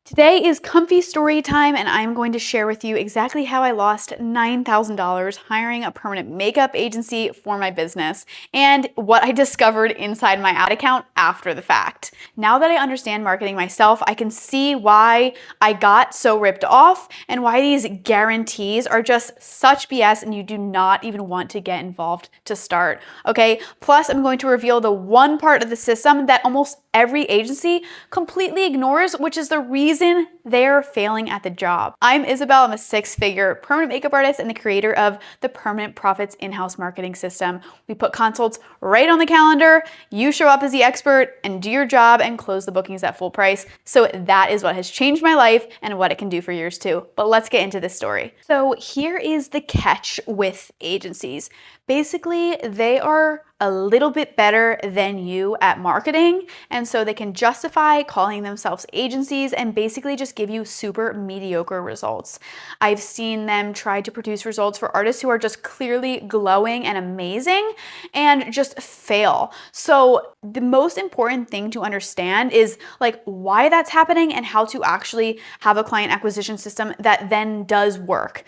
Today is comfy story time, and I'm going to share with you exactly how I lost $9,000 hiring a permanent makeup agency for my business and what I discovered inside my ad account after the fact. Now that I understand marketing myself, I can see why I got so ripped off and why these guarantees are just such BS and you do not even want to get involved to start, okay? Plus, I'm going to reveal the one part of the system that almost every agency completely ignores, which is the reason they're failing at the job. I'm Isabel. I'm a six-figure permanent makeup artist and the creator of the Permanent Profits in-house marketing system. We put consults right on the calendar. You show up as the expert and do your job and close the bookings at full price. So that is what has changed my life and what it can do for yours too. But let's get into this story. So here is the catch with agencies. Basically, they are a little bit better than you at marketing, and so they can justify calling themselves agencies and basically just give you super mediocre results. I've seen them try to produce results for artists who are just clearly glowing and amazing and just fail. So the most important thing to understand is like why that's happening and how to actually have a client acquisition system that then does work,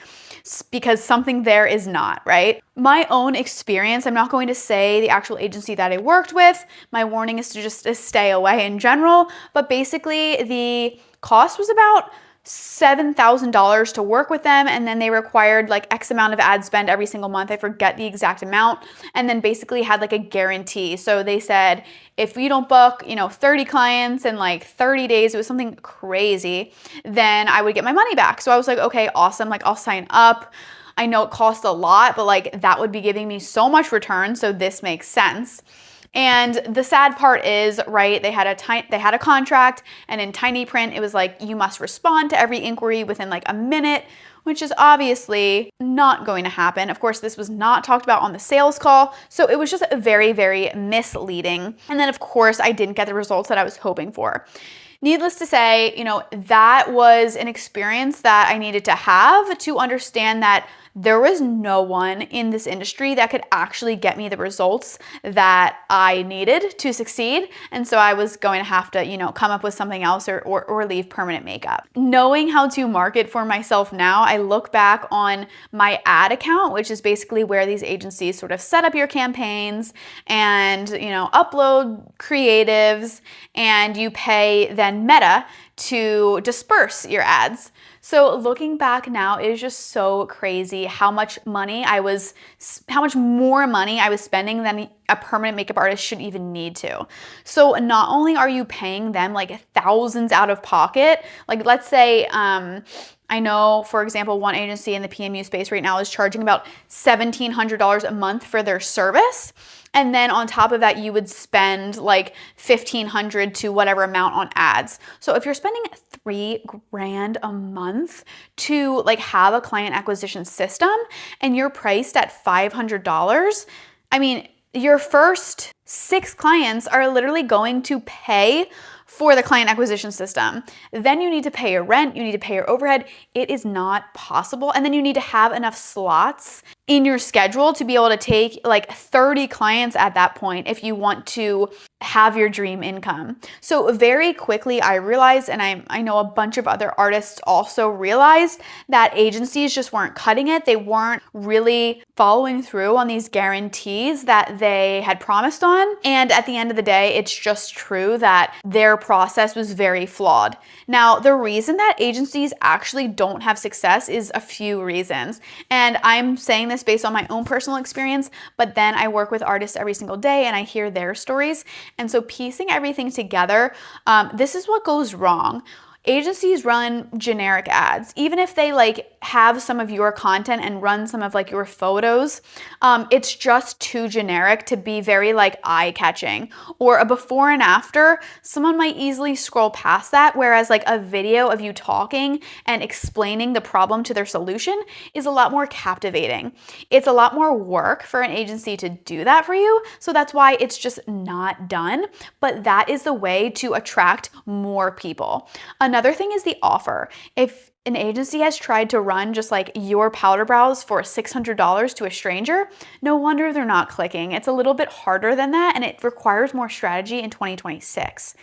because something there is not, right? My own experience, I'm not going to say the actual agency that I worked with. My warning is to just stay away in general, but basically the cost was about $7,000 to work with them, and then they required like X amount of ad spend every single month. I forget the exact amount, and then basically had like a guarantee. So they said, if you don't book, 30 clients in like 30 days, it was something crazy, then I would get my money back. So I was like, okay, awesome. Like I'll sign up. I know it costs a lot, but like that would be giving me so much return. So this makes sense. And the sad part is, right, they had a contract, and in tiny print, it was like, you must respond to every inquiry within like a minute, which is obviously not going to happen. Of course, this was not talked about on the sales call, so it was just very, very misleading. And then of course, I didn't get the results that I was hoping for. Needless to say, that was an experience that I needed to have to understand that there was no one in this industry that could actually get me the results that I needed to succeed. And so I was going to have to, come up with something else or leave permanent makeup. Knowing how to market for myself now, I look back on my ad account, which is basically where these agencies sort of set up your campaigns and, upload creatives, and you pay then Meta to disperse your ads. So looking back now, it is just so crazy how much more money I was spending than a permanent makeup artist should even need to. So not only are you paying them like thousands out of pocket, like let's say, I know, for example, one agency in the PMU space right now is charging about $1,700 a month for their service. And then on top of that, you would spend like $1,500 to whatever amount on ads. So if you're spending $3,000 a month to like have a client acquisition system and you're priced at $500, I mean, your first 6 clients are literally going to pay for the client acquisition system. Then you need to pay your rent, you need to pay your overhead. It is not possible. And then you need to have enough slots in your schedule to be able to take like 30 clients at that point if you want to have your dream income. So very quickly I realized, and I know a bunch of other artists also realized, that agencies just weren't cutting it. They weren't really following through on these guarantees that they had promised on. And at the end of the day, it's just true that their process was very flawed. Now, the reason that agencies actually don't have success is a few reasons. And I'm saying this based on my own personal experience, but then I work with artists every single day and I hear their stories. And so piecing everything together, this is what goes wrong. Agencies run generic ads. Even if they like have some of your content and run some of like your photos, it's just too generic to be very like eye-catching. Or a before and after, someone might easily scroll past that, whereas like a video of you talking and explaining the problem to their solution is a lot more captivating. It's a lot more work for an agency to do that for you, so that's why it's just not done, but that is the way to attract more people. Another thing is the offer. If an agency has tried to run just like your powder brows for $600 to a stranger, no wonder they're not clicking. It's a little bit harder than that, and it requires more strategy in 2026.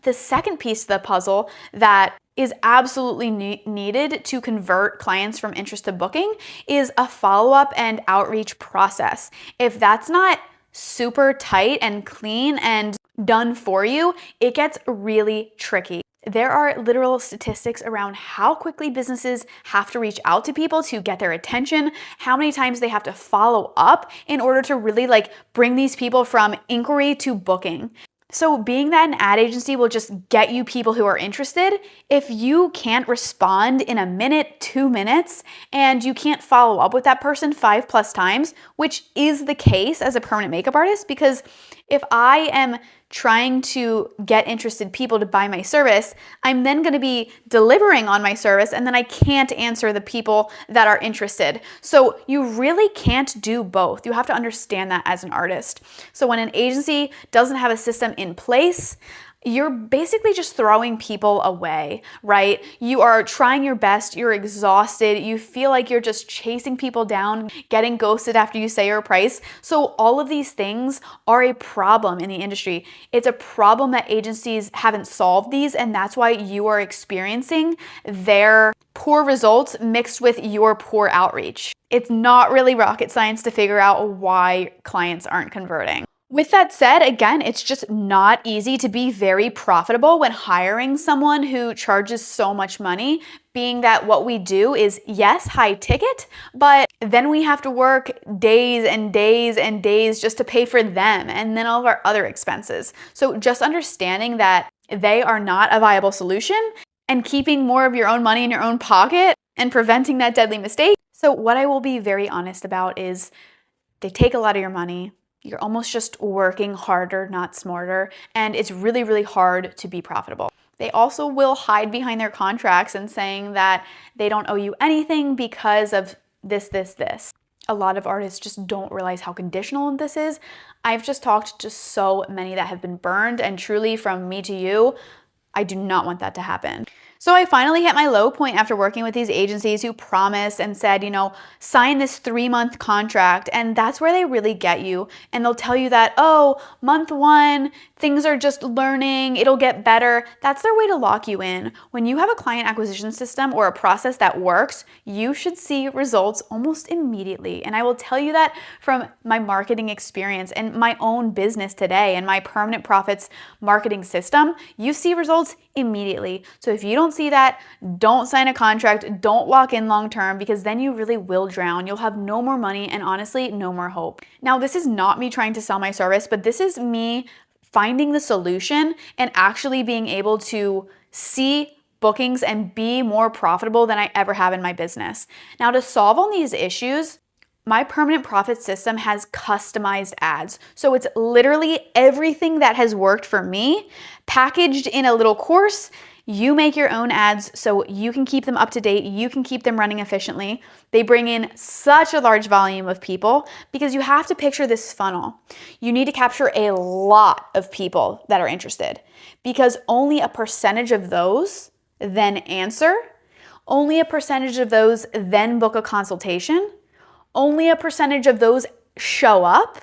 The second piece of the puzzle that is absolutely needed to convert clients from interest to booking is a follow-up and outreach process. If that's not super tight and clean and done for you, it gets really tricky. There are literal statistics around how quickly businesses have to reach out to people to get their attention, how many times they have to follow up in order to really bring these people from inquiry to booking. So being that an ad agency will just get you people who are interested, if you can't respond in a minute, 2 minutes, and you can't follow up with that person 5+ times, which is the case as a permanent makeup artist, because if I am trying to get interested people to buy my service, I'm then going to be delivering on my service, and then I can't answer the people that are interested. So you really can't do both. You have to understand that as an artist. So when an agency doesn't have a system in place, you're basically just throwing people away, right? You are trying your best, you're exhausted, you feel like you're just chasing people down, getting ghosted after you say your price. So all of these things are a problem in the industry. It's a problem that agencies haven't solved these, and that's why you are experiencing their poor results mixed with your poor outreach. It's not really rocket science to figure out why clients aren't converting. With that said, again, it's just not easy to be very profitable when hiring someone who charges so much money, being that what we do is, yes, high ticket, but then we have to work days and days and days just to pay for them and then all of our other expenses. So just understanding that they are not a viable solution and keeping more of your own money in your own pocket and preventing that deadly mistake. So what I will be very honest about is they take a lot of your money. You're almost just working harder, not smarter, and it's really, really hard to be profitable. They also will hide behind their contracts and saying that they don't owe you anything because of this. A lot of artists just don't realize how conditional this is. I've just talked to so many that have been burned, and truly from me to you, I do not want that to happen. So I finally hit my low point after working with these agencies who promised and said, sign this 3-month contract. And that's where they really get you. And they'll tell you that, oh, month 1, things are just learning, it'll get better. That's their way to lock you in. When you have a client acquisition system or a process that works, you should see results almost immediately. And I will tell you that from my marketing experience and my own business today and my permanent profits marketing system, you see results immediately. So if you don't see that, don't sign a contract, don't lock in long term, because then you really will drown. You'll have no more money and honestly, no more hope. Now, this is not me trying to sell my service, but this is me finding the solution and actually being able to see bookings and be more profitable than I ever have in my business. Now, to solve all these issues, my permanent profit system has customized ads. So it's literally everything that has worked for me packaged in a little course. You make your own ads so you can keep them up to date, you can keep them running efficiently. They bring in such a large volume of people because you have to picture this funnel. You need to capture a lot of people that are interested because only a percentage of those then answer, only a percentage of those then book a consultation, only a percentage of those show up,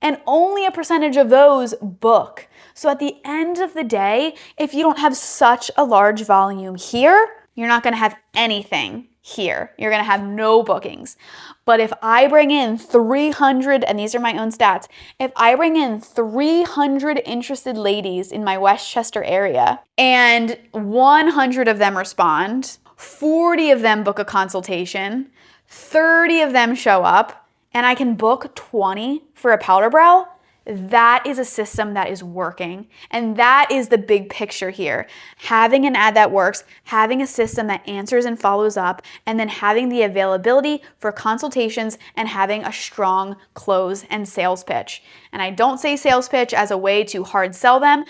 and only a percentage of those book. So at the end of the day, if you don't have such a large volume here, you're not gonna have anything here. You're gonna have no bookings. But if I bring in 300, and these are my own stats, if I bring in 300 interested ladies in my Westchester area and 100 of them respond, 40 of them book a consultation, 30 of them show up, and I can book 20 for a powder brow, that is a system that is working. And that is the big picture here. Having an ad that works, having a system that answers and follows up, and then having the availability for consultations and having a strong close and sales pitch. And I don't say sales pitch as a way to hard sell them.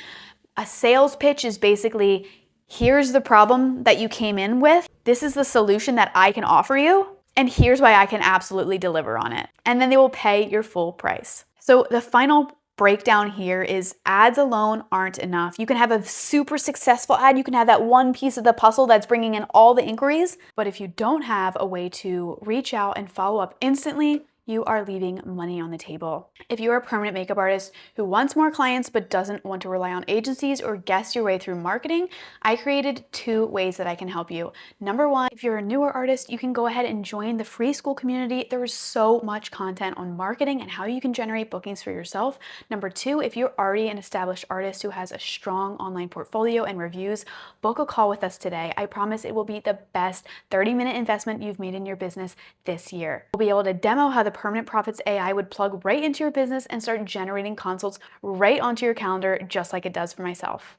A sales pitch is basically, here's the problem that you came in with. This is the solution that I can offer you. And here's why I can absolutely deliver on it. And then they will pay your full price. So the final breakdown here is ads alone aren't enough. You can have a super successful ad. You can have that one piece of the puzzle that's bringing in all the inquiries. But if you don't have a way to reach out and follow up instantly, you are leaving money on the table. If you're a permanent makeup artist who wants more clients but doesn't want to rely on agencies or guess your way through marketing, I created 2 ways that I can help you. Number 1, if you're a newer artist, you can go ahead and join the free school community. There is so much content on marketing and how you can generate bookings for yourself. Number 2, if you're already an established artist who has a strong online portfolio and reviews, book a call with us today. I promise it will be the best 30-minute investment you've made in your business this year. We'll be able to demo how the Permanent Profits AI would plug right into your business and start generating consults right onto your calendar, just like it does for myself.